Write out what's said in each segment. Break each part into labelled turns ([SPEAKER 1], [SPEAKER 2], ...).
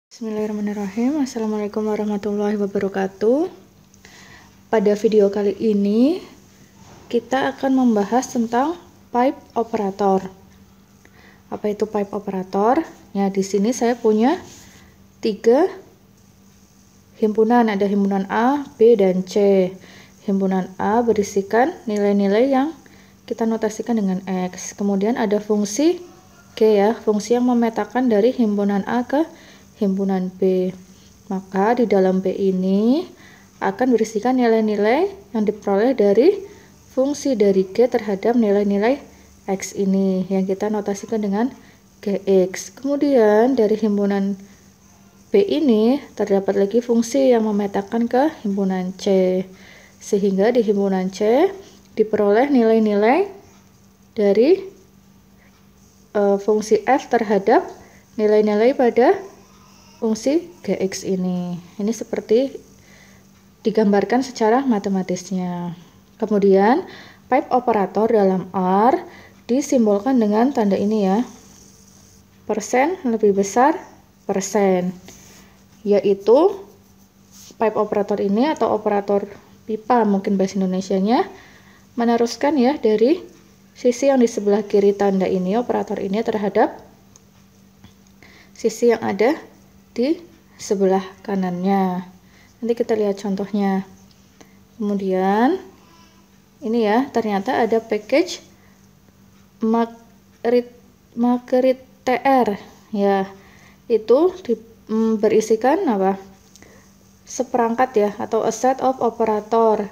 [SPEAKER 1] Bismillahirrahmanirrahim. Assalamualaikum warahmatullahi wabarakatuh. Pada video kali ini kita akan membahas tentang pipe operator. Apa itu pipe operator? Ya, di sini saya punya 3 himpunan, ada himpunan A, B, dan C. Himpunan A berisikan nilai-nilai yang kita notasikan dengan X. Kemudian ada fungsi G ya, fungsi yang memetakan dari himpunan A ke himpunan B. Maka di dalam B ini akan berisikan nilai-nilai yang diperoleh dari fungsi dari G terhadap nilai-nilai X ini yang kita notasikan dengan Gx. Kemudian dari himpunan B ini terdapat lagi fungsi yang memetakan ke himpunan C, sehingga di himpunan C diperoleh nilai-nilai dari fungsi F terhadap nilai-nilai pada fungsi Gx ini. Ini seperti digambarkan secara matematisnya. Kemudian pipe operator dalam R disimbolkan dengan tanda ini ya. Persen lebih besar persen. Yaitu pipe operator ini atau operator pipa mungkin bahasa Indonesianya meneruskan ya dari sisi yang di sebelah kiri tanda ini, operator ini terhadap sisi yang ada di sebelah kanannya. Nanti kita lihat contohnya. Kemudian ini ya, ternyata ada package Marguerite TR ya. Itu berisikan apa? Seperangkat ya, atau a set of operator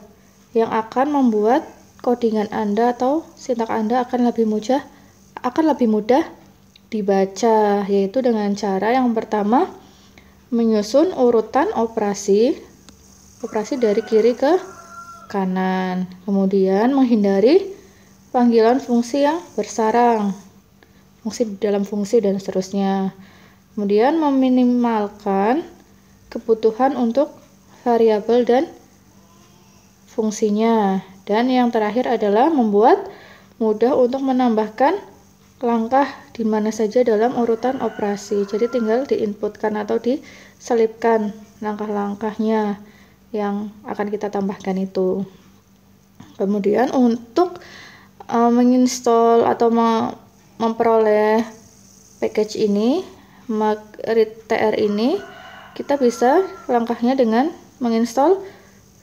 [SPEAKER 1] yang akan membuat codingan Anda atau sintak Anda akan lebih mudah dibaca, yaitu dengan cara yang pertama menyusun urutan operasi dari kiri ke kanan, kemudian menghindari panggilan fungsi yang bersarang, fungsi dalam fungsi dan seterusnya, kemudian meminimalkan kebutuhan untuk variabel dan fungsinya, dan yang terakhir adalah membuat mudah untuk menambahkan langkah di mana saja dalam urutan operasi. Jadi tinggal diinputkan atau diselipkan langkah-langkahnya yang akan kita tambahkan itu. Kemudian untuk menginstall atau memperoleh package ini, Marguerite TR ini, kita bisa langkahnya dengan menginstall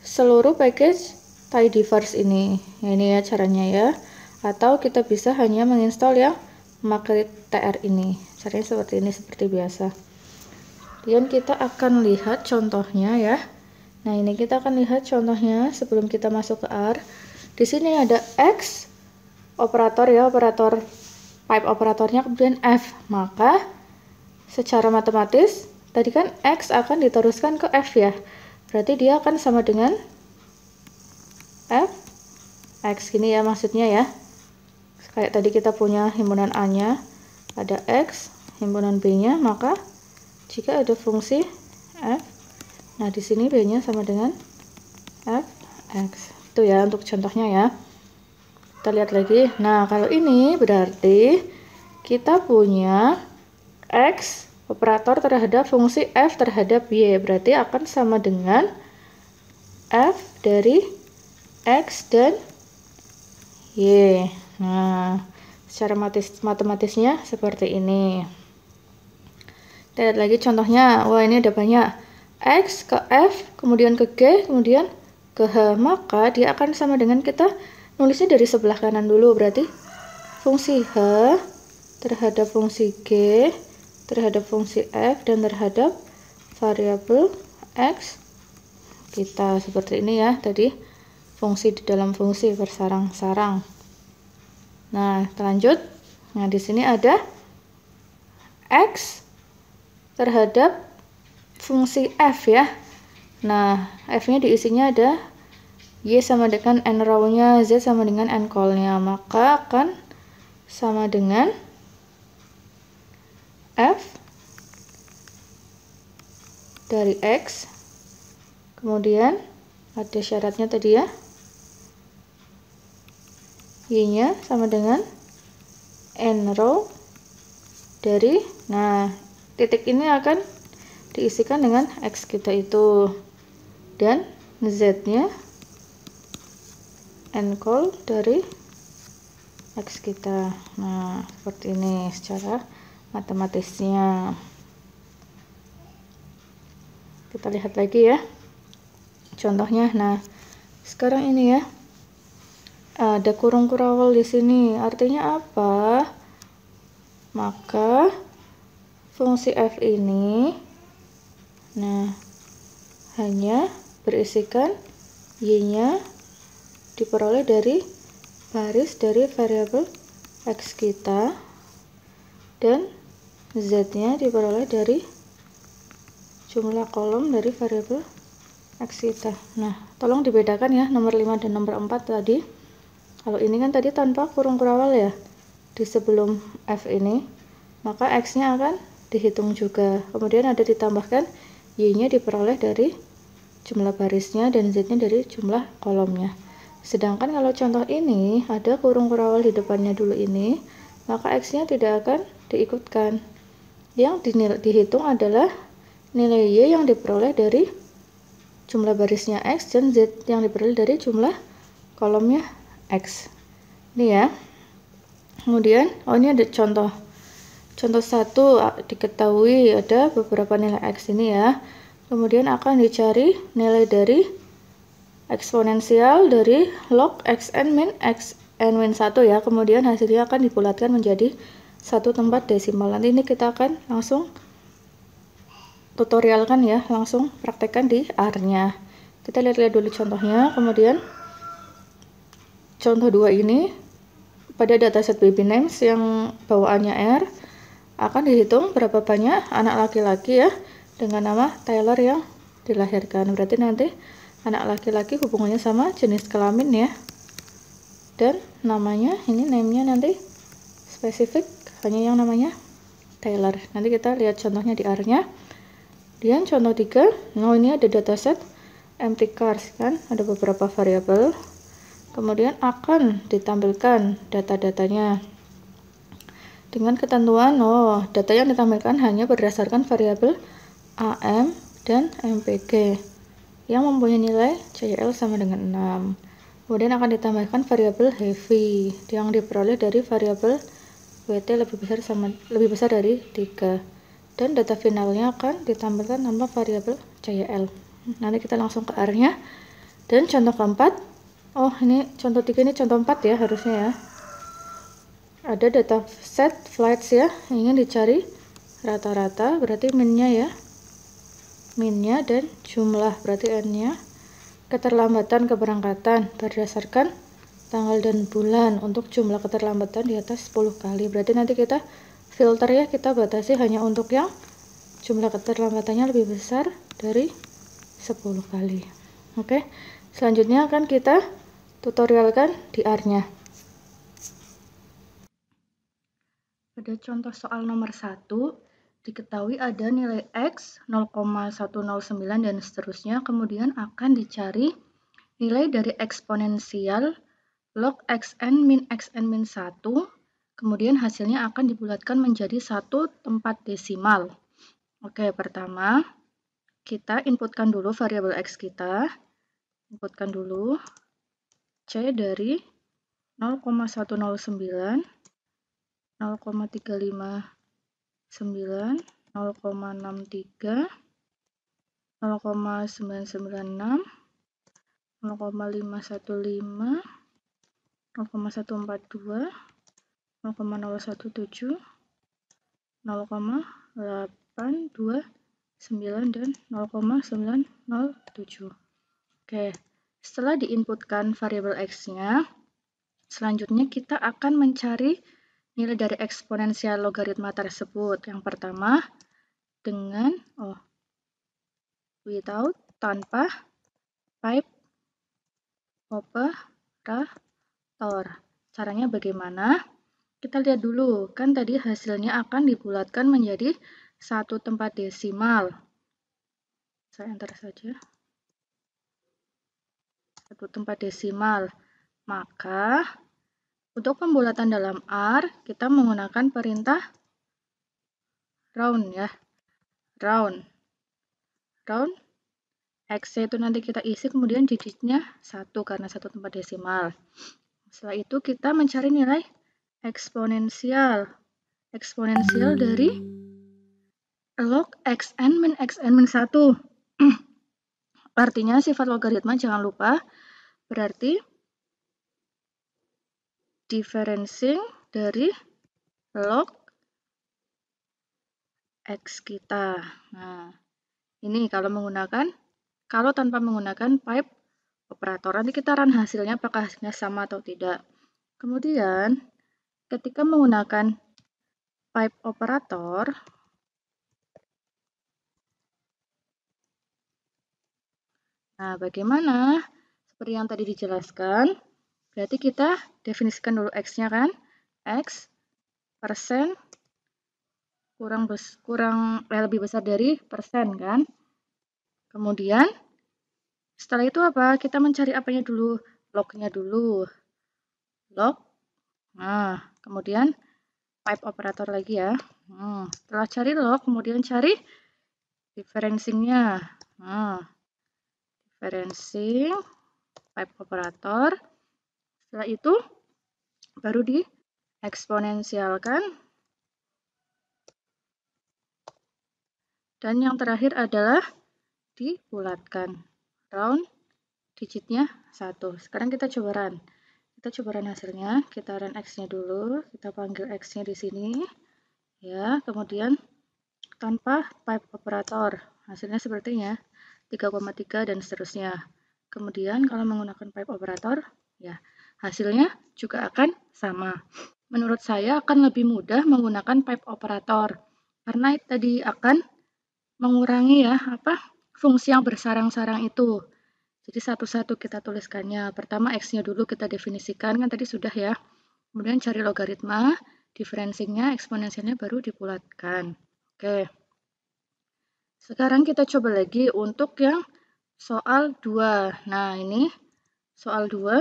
[SPEAKER 1] seluruh package tidyverse ini. Nah, ini ya caranya ya. Atau kita bisa hanya menginstal yang Marguerite TR ini. Caranya seperti ini, seperti biasa. Kemudian kita akan lihat contohnya ya. Nah, ini kita akan lihat contohnya sebelum kita masuk ke R. Di sini ada X operator ya, operator pipe operatornya, kemudian F. Maka secara matematis tadi kan X akan diteruskan ke F ya. Berarti dia akan sama dengan F X gini ya maksudnya ya. Kayak tadi kita punya himpunan A-nya ada X, himpunan B-nya, maka jika ada fungsi F, nah di sini B-nya sama dengan Fx. Itu ya untuk contohnya ya. Kita lihat lagi. Nah, kalau ini berarti kita punya X operator terhadap fungsi F terhadap Y, berarti akan sama dengan F dari X dan Y. Nah, secara matematisnya seperti ini. Kita lihat lagi contohnya. Wah, ini ada banyak. X ke F, kemudian ke G, kemudian ke H. Maka dia akan sama dengan kita nulisnya dari sebelah kanan dulu. Berarti fungsi H terhadap fungsi G, terhadap fungsi F, dan terhadap variabel X. Kita seperti ini ya tadi. Fungsi di dalam fungsi bersarang-sarang. Nah, kita lanjut. Nah, di sini ada X terhadap fungsi F ya. Nah, F-nya diisinya ada Y sama dengan N row-nya, Z sama dengan N col-nya. Maka akan sama dengan F dari X. Kemudian ada syaratnya tadi ya. Y-nya sama dengan N row dari, nah titik ini akan diisikan dengan X kita itu, dan Z-nya encol dari X kita. Nah, seperti ini secara matematisnya. Kita lihat lagi ya contohnya. Nah, sekarang ini ya, ada kurung kurawal di sini. Artinya apa? Maka fungsi f ini hanya berisikan y-nya diperoleh dari baris dari variabel x kita, dan z-nya diperoleh dari jumlah kolom dari variabel x kita. Nah, tolong dibedakan ya nomor 5 dan nomor 4 tadi. Kalau ini kan tadi tanpa kurung kurawal ya, di sebelum f ini, maka x-nya akan dihitung juga. Kemudian ada ditambahkan y-nya diperoleh dari jumlah barisnya dan z-nya dari jumlah kolomnya. Sedangkan kalau contoh ini ada kurung kurawal di depannya dulu ini, maka x-nya tidak akan diikutkan. Yang dihitung adalah nilai y yang diperoleh dari jumlah barisnya x dan z yang diperoleh dari jumlah kolomnya x. Ini ya. Kemudian, ini ada contoh 1, diketahui ada beberapa nilai x ini ya. Kemudian akan dicari nilai dari eksponensial dari log xn min xn min 1 ya. Kemudian hasilnya akan dibulatkan menjadi satu tempat desimal. Nanti ini kita akan langsung tutorialkan ya, langsung praktekkan di R-nya. Kita lihat-lihat dulu contohnya. Kemudian contoh 2 ini pada dataset baby names yang bawaannya R, akan dihitung berapa banyak anak laki-laki ya dengan nama Taylor yang dilahirkan. Berarti nanti anak laki-laki hubungannya sama jenis kelamin ya, dan namanya ini name-nya nanti spesifik hanya yang namanya Taylor. Nanti kita lihat contohnya di R-nya. Kemudian contoh 3, ini ada dataset empty cars kan, ada beberapa variabel. Kemudian akan ditampilkan data-datanya dengan ketentuan data yang ditampilkan hanya berdasarkan variabel AM dan MPG yang mempunyai nilai CL sama dengan 6. Kemudian akan ditambahkan variabel heavy yang diperoleh dari variabel WT lebih besar dari 3. Dan data finalnya akan ditampilkan tanpa variabel CL. Nanti kita langsung ke R-nya. Dan contoh keempat, ini contoh 3, ini contoh 4 ya harusnya ya. Ada data set flights ya, ingin dicari rata-rata, berarti minnya ya, minnya, dan jumlah berarti n-nya. Keterlambatan keberangkatan berdasarkan tanggal dan bulan untuk jumlah keterlambatan di atas 10 kali. Berarti nanti kita filter ya, kita batasi hanya untuk yang jumlah keterlambatannya lebih besar dari 10 kali. Oke, selanjutnya akan kita tutorialkan di R-nya. Pada contoh soal nomor 1, diketahui ada nilai X 0,109 dan seterusnya, kemudian akan dicari nilai dari eksponensial log xn min 1, kemudian hasilnya akan dibulatkan menjadi satu tempat desimal. Oke, pertama kita inputkan dulu variabel X kita, inputkan dulu C dari 0,109, 0,359, 0,63, 0,996, 0,515, 0,142, 0,017, 0,829, dan 0,907. Oke, setelah diinputkan variabel X-nya, selanjutnya kita akan mencari nilai dari eksponensial logaritma tersebut. Yang pertama dengan without, tanpa pipe operator. Caranya bagaimana? Kita lihat dulu, kan tadi hasilnya akan dibulatkan menjadi satu tempat desimal. Saya enter saja. Satu tempat desimal. Maka untuk pembulatan dalam R, kita menggunakan perintah round ya. Round. round X itu nanti kita isi, kemudian digitnya 1 karena 1 tempat desimal. Setelah itu kita mencari nilai eksponensial. Eksponensial dari log xn min 1. Artinya sifat logaritma jangan lupa berarti diferencing dari log X kita. Nah, ini kalau tanpa menggunakan pipe operator. Nanti kita run hasilnya apakah hasilnya sama atau tidak. Kemudian, ketika menggunakan pipe operator, nah bagaimana? Seperti yang tadi dijelaskan, berarti kita definisikan dulu X-nya kan. X persen lebih besar dari persen kan. Kemudian setelah itu apa? Kita mencari apanya dulu? Log-nya dulu. Log. Nah, kemudian pipe operator lagi ya. Setelah cari log, kemudian cari differencing-nya. Nah, differencing pipe operator. Setelah itu baru dieksponensialkan. Dan yang terakhir adalah dibulatkan. Round digitnya 1. Sekarang kita coba run. Kita coba run hasilnya. Kita run X-nya dulu. Kita panggil X-nya di sini. Ya, kemudian tanpa pipe operator. Hasilnya sepertinya 3,3 dan seterusnya. Kemudian kalau menggunakan pipe operator, ya hasilnya juga akan sama. Menurut saya akan lebih mudah menggunakan pipe operator karena tadi akan mengurangi ya fungsi yang bersarang-sarang itu. Jadi satu-satu kita tuliskannya. Pertama X-nya dulu kita definisikan, kan tadi sudah ya. Kemudian cari logaritma, diferencingnya, eksponensialnya baru dibulatkan. Oke. Sekarang kita coba lagi untuk yang soal 2. Nah, ini soal 2.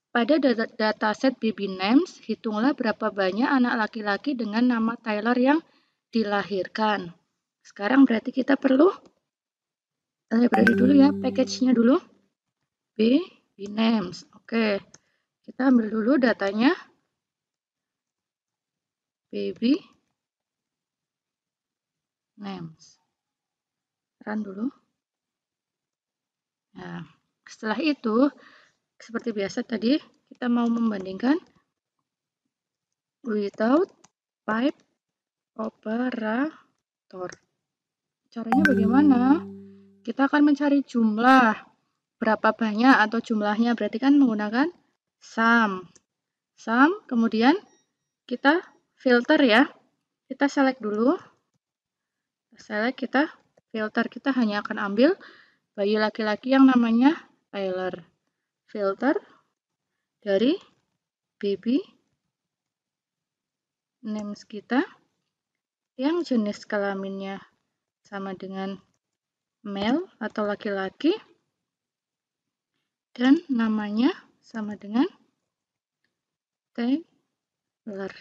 [SPEAKER 1] Pada dataset baby names, hitunglah berapa banyak anak laki-laki dengan nama Tyler yang dilahirkan. Sekarang berarti kita perlu library dulu ya, package-nya dulu. Baby names. Oke. Kita ambil dulu datanya. Baby names. Run dulu. Nah, setelah itu seperti biasa tadi kita mau membandingkan without pipe operator. Caranya bagaimana? Kita akan mencari jumlah. Berapa banyak atau jumlahnya, berarti kan menggunakan sum. Sum, kemudian kita filter ya. Kita select dulu. Kita filter. Kita hanya akan ambil bayi laki-laki yang namanya Tyler. Filter dari baby names kita yang jenis kelaminnya sama dengan male atau laki-laki dan namanya sama dengan Tyler.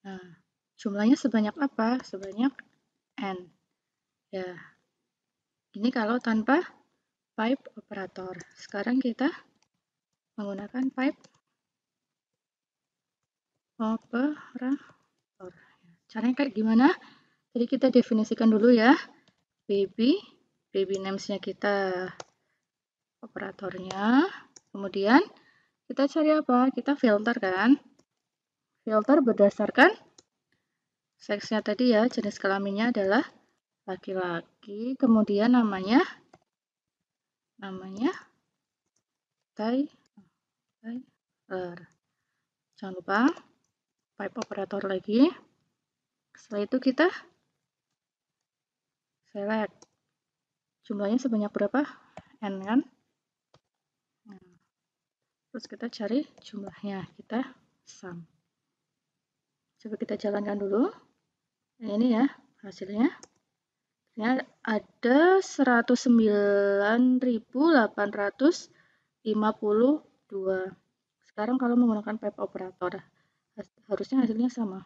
[SPEAKER 1] Nah, jumlahnya sebanyak apa? Sebanyak n. Ya, ini kalau tanpa pipe operator. Sekarang kita menggunakan pipe operator. Caranya kayak gimana? Jadi kita definisikan dulu ya. Baby names-nya kita, operatornya. Kemudian kita cari apa? Kita filter kan? Filter berdasarkan seksnya tadi ya, jenis kelaminnya adalah laki-laki. Kemudian namanya Tyler. Jangan lupa pipe operator lagi. Setelah itu kita select. Jumlahnya sebanyak berapa? N kan? Terus kita cari jumlahnya. Kita sum. Coba kita jalankan dulu. Ini ya hasilnya. Ini ada 109.852. Sekarang kalau menggunakan pipe operator, harusnya hasilnya sama.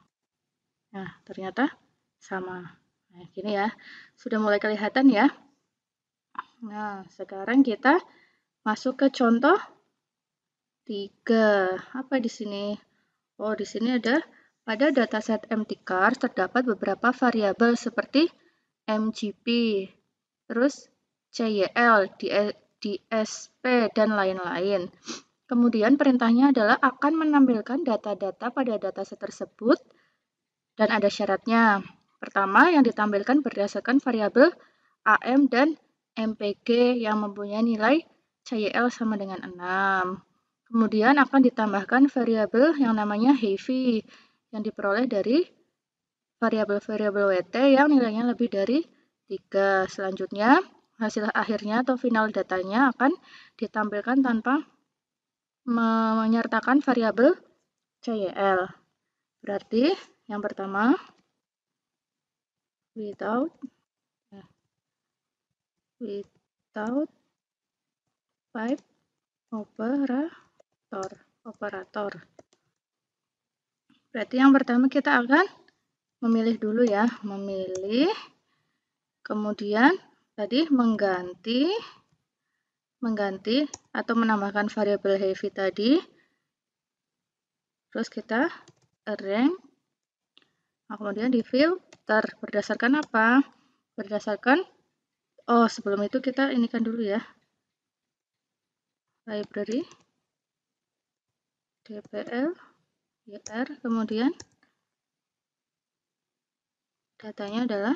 [SPEAKER 1] Nah, ternyata sama. Nah, gini ya. Sudah mulai kelihatan ya. Nah, sekarang kita masuk ke contoh 3. Apa di sini? Oh, di sini ada pada dataset empty cars terdapat beberapa variabel seperti MGP, terus CYL, DSP, dan lain-lain. Kemudian perintahnya adalah akan menampilkan data-data pada dataset tersebut dan ada syaratnya. Pertama, yang ditampilkan berdasarkan variabel AM dan MPG yang mempunyai nilai CYL sama dengan 6. Kemudian akan ditambahkan variabel yang namanya heavy yang diperoleh dari variabel-variabel WT yang nilainya lebih dari 3. Selanjutnya, hasil akhirnya atau final datanya akan ditampilkan tanpa menyertakan variabel CYL. Berarti yang pertama without pipe operator. Berarti yang pertama kita akan memilih dulu ya, memilih, kemudian tadi mengganti atau menambahkan variabel heavy tadi. Terus kita arrange. Nah, kemudian di filter berdasarkan apa? Berdasarkan sebelum itu kita inikan dulu ya. Library dpl yr, kemudian datanya adalah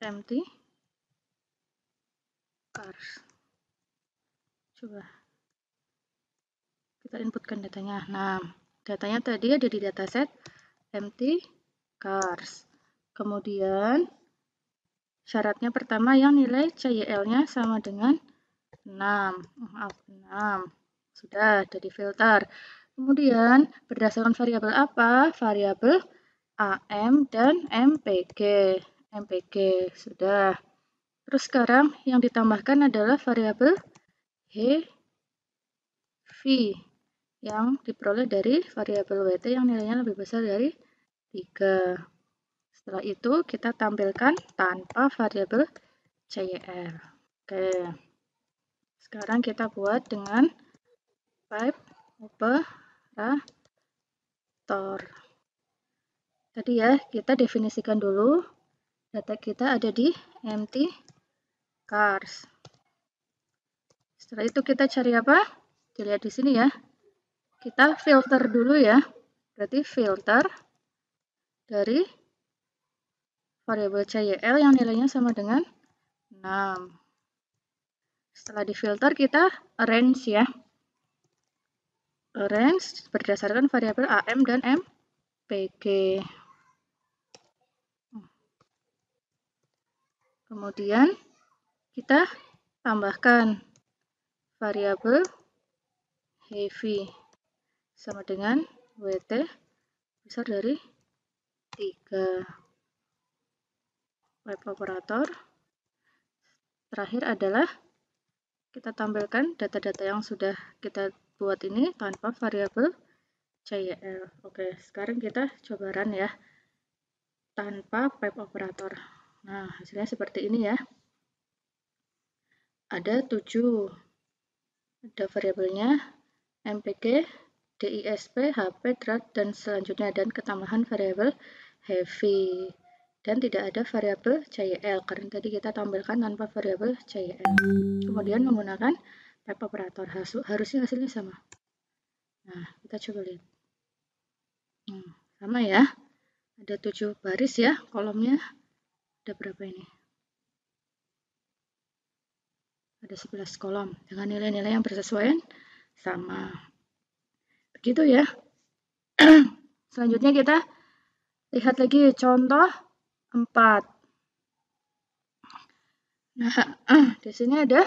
[SPEAKER 1] empty cars. Coba kita inputkan datanya. Nah, datanya tadi ada di dataset empty cars. Kemudian syaratnya pertama yang nilai CYL-nya sama dengan 6. Sudah ada di filter. Kemudian berdasarkan variabel apa? Variabel AM dan MPG. Sudah. Terus sekarang yang ditambahkan adalah variabel heavy yang diperoleh dari variabel WT yang nilainya lebih besar dari 3. Setelah itu kita tampilkan tanpa variabel CYL. Oke. Sekarang kita buat dengan pipe operator. Tadi ya, kita definisikan dulu data kita ada di empty cars. Setelah itu kita cari apa? Dilihat di sini ya. Kita filter dulu ya. Berarti filter dari variabel CYL yang nilainya sama dengan 6. Setelah difilter kita arrange ya. Arrange berdasarkan variabel AM dan MPG. Kemudian kita tambahkan variabel heavy sama dengan WT besar dari 3. Pipe operator. Terakhir adalah kita tampilkan data-data yang sudah kita buat ini tanpa variabel CYL. Oke, sekarang kita coba run ya tanpa pipe operator. Nah, hasilnya seperti ini ya. Ada 7. Ada variabelnya MPG, DISP, HP, DRAT, dan selanjutnya, dan ketambahan variabel heavy. Dan tidak ada variabel CYL karena tadi kita tampilkan tanpa variabel CYL. Kemudian menggunakan pipe operator, harusnya hasilnya sama. Nah, kita coba lihat. Sama ya. Ada 7 baris ya kolomnya. Ada berapa ini? Ada 11 kolom dengan nilai-nilai yang bersesuaian sama. Begitu ya. Selanjutnya kita lihat lagi contoh 4. Nah, di sini ada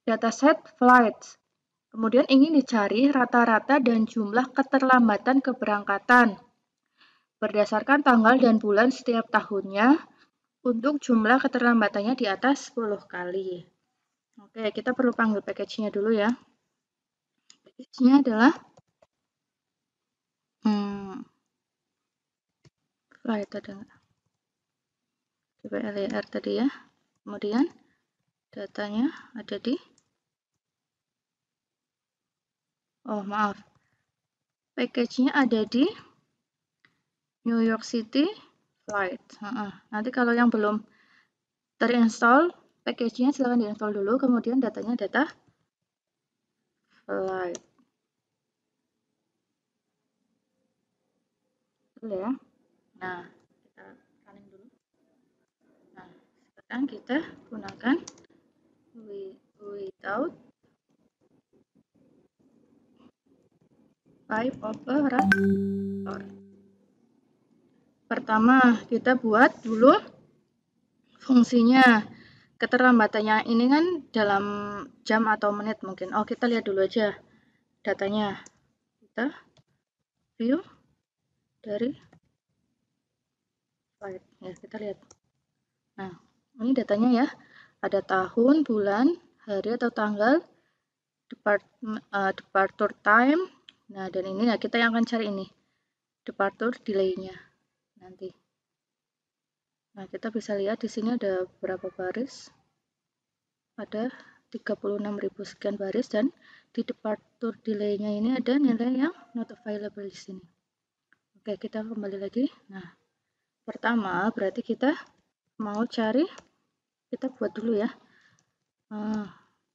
[SPEAKER 1] dataset flights. Kemudian ingin dicari rata-rata dan jumlah keterlambatan keberangkatan berdasarkan tanggal dan bulan setiap tahunnya untuk jumlah keterlambatannya di atas 10 kali. Oke, kita perlu panggil package-nya dulu ya. Package-nya adalah flight ada nggak? DPLER tadi ya. Kemudian datanya ada di, oh maaf, package-nya ada di New York City flight. Nanti kalau yang belum terinstall, package-nya silahkan diinstall dulu, kemudian datanya data flight. Dulu ya. Nah, kita running dulu. Nah, sekarang kita gunakan without pipe operator. Pertama, kita buat dulu fungsinya. Keterlambatannya ini kan dalam jam atau menit mungkin. Oh, kita lihat dulu aja datanya. Kita view dari flight. Ya, kita lihat. Nah, ini datanya ya. Ada tahun, bulan, hari atau tanggal, departure time. Nah, dan ini ya kita yang akan cari ini. Departure delay-nya nanti. Nah, kita bisa lihat di sini ada berapa baris. Ada 36.000 sekian baris, dan di departure delay-nya ini ada nilai yang not available di sini. Oke, kita kembali lagi. Nah, pertama berarti kita mau cari, kita buat dulu ya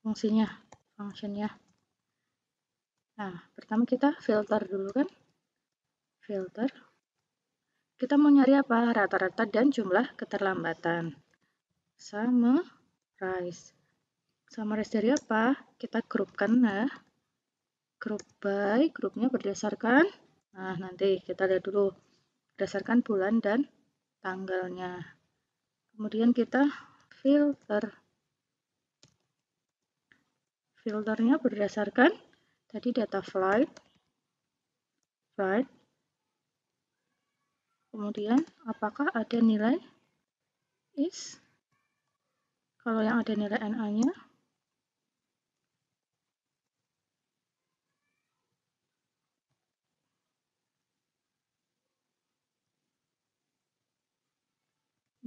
[SPEAKER 1] fungsinya, functionnya. Nah, pertama kita filter dulu kan, filter. Kita mau nyari apa? Rata-rata dan jumlah keterlambatan. Summarize. Summarize dari apa? Kita grupkan ya. Group by, grupnya berdasarkan, nah nanti kita lihat dulu berdasarkan bulan dan tanggalnya. Kemudian kita filter. Filternya berdasarkan tadi data flight. Kemudian apakah ada nilai is? Kalau yang ada nilai NA-nya,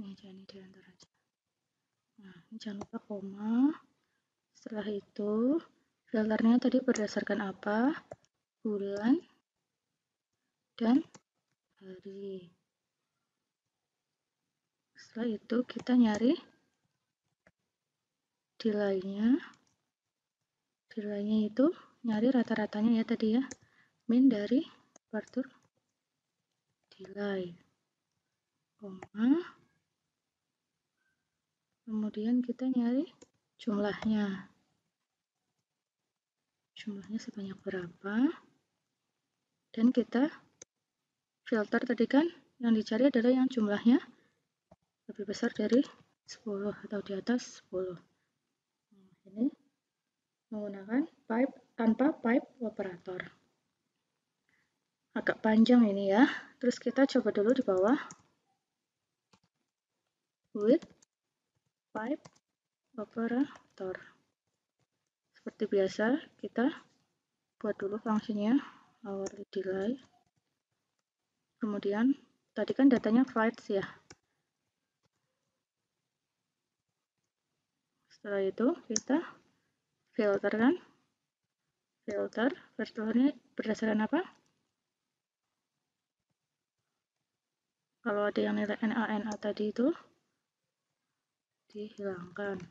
[SPEAKER 1] ini jangan diantar aja. Nah, ini jangan lupa koma. Setelah itu filternya tadi berdasarkan apa? Bulan dan hari. Setelah itu kita nyari delay-nya. Delay-nya itu nyari rata-ratanya ya tadi ya. Min dari departure delay. Koma. Kemudian kita nyari jumlahnya. Jumlahnya sebanyak berapa? Dan kita filter tadi kan yang dicari adalah yang jumlahnya lebih besar dari 10 atau di atas 10. Nah, ini menggunakan pipe tanpa pipe operator. Agak panjang ini ya. Terus kita coba dulu di bawah. With pipe operator. Seperti biasa, kita buat dulu fungsinya hourly delay. Kemudian tadi kan datanya flights ya. Setelah itu kita filter kan. Filternya berdasarkan apa? Kalau ada yang nilai NA tadi itu dihilangkan.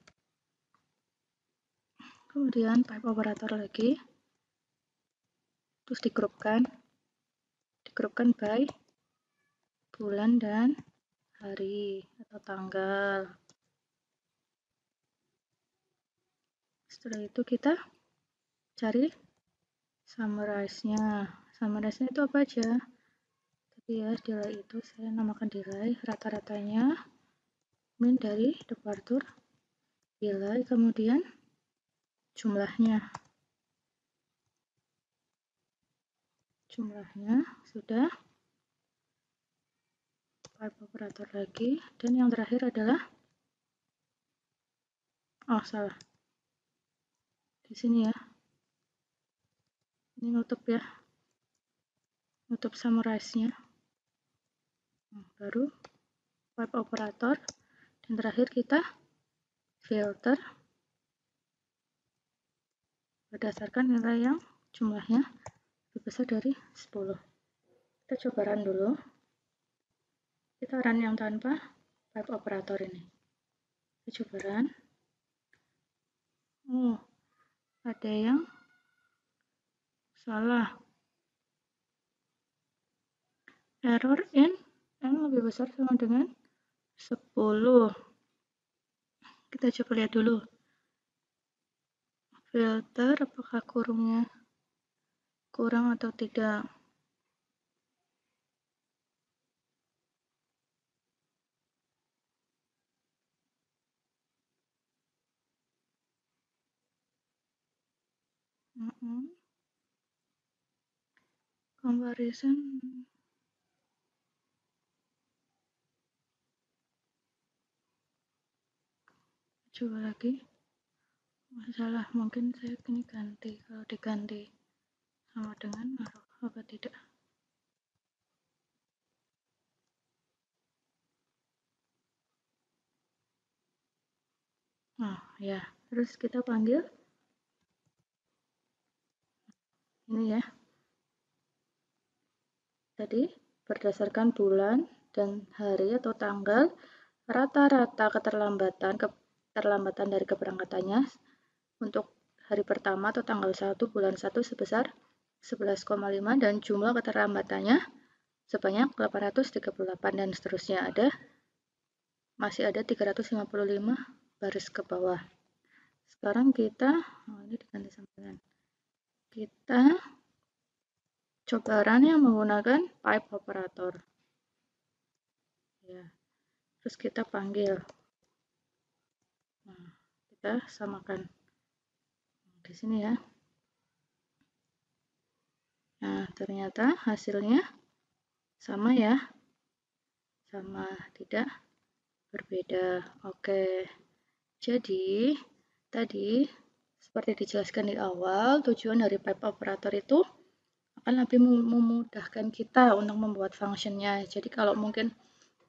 [SPEAKER 1] Kemudian pipe operator lagi. Terus digrupkan by bulan dan hari atau tanggal. Setelah itu kita cari summarize-nya. Summarize-nya itu apa aja? Tadi ya, delay itu saya namakan delay, rata-ratanya min dari departure delay, kemudian jumlahnya sudah. Pipe operator lagi, dan yang terakhir adalah salah di sini ya, ini nutup ya, nutup summarize-nya. Baru pipe operator, dan terakhir kita filter berdasarkan nilai yang jumlahnya lebih besar dari 10. Kita coba run dulu. Kita run yang tanpa pipe operator ini. Kita coba run. Oh, ada yang salah. Error in n lebih besar sama dengan 10. Kita coba lihat dulu. Filter apakah kurungnya kurang atau tidak. Comparison. Coba lagi. Masalah, mungkin saya ini ganti. Kalau diganti sama dengan naruh apa tidak? Nah, ya. Terus kita panggil ini ya. Tadi berdasarkan bulan dan hari atau tanggal, rata-rata keterlambatan dari keberangkatannya untuk hari pertama atau tanggal 1 bulan 1 sebesar 11,5 dan jumlah keterlambatannya sebanyak 838 dan seterusnya masih ada 355 baris ke bawah. Sekarang kita ini diganti sama dengan kita coba run yang menggunakan pipe operator. Ya. Terus kita panggil. Nah, kita samakan di sini ya. Nah, ternyata hasilnya sama ya. Sama, tidak berbeda. Oke. Jadi, tadi seperti dijelaskan di awal, tujuan dari pipe operator itu akan lebih memudahkan kita untuk membuat functionnya. Jadi kalau mungkin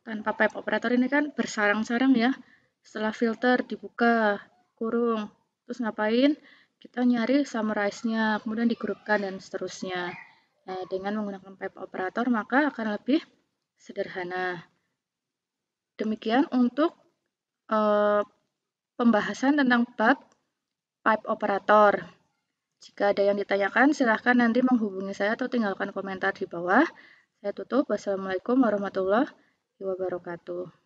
[SPEAKER 1] tanpa pipe operator ini kan bersarang-sarang ya. Setelah filter dibuka kurung, terus ngapain? Kita nyari summarize-nya, kemudian digrupkan dan seterusnya. Nah, dengan menggunakan pipe operator maka akan lebih sederhana. Demikian untuk pembahasan tentang bab pipe operator. Jika ada yang ditanyakan, silahkan nanti menghubungi saya atau tinggalkan komentar di bawah. Saya tutup. Wassalamualaikum warahmatullahi wabarakatuh.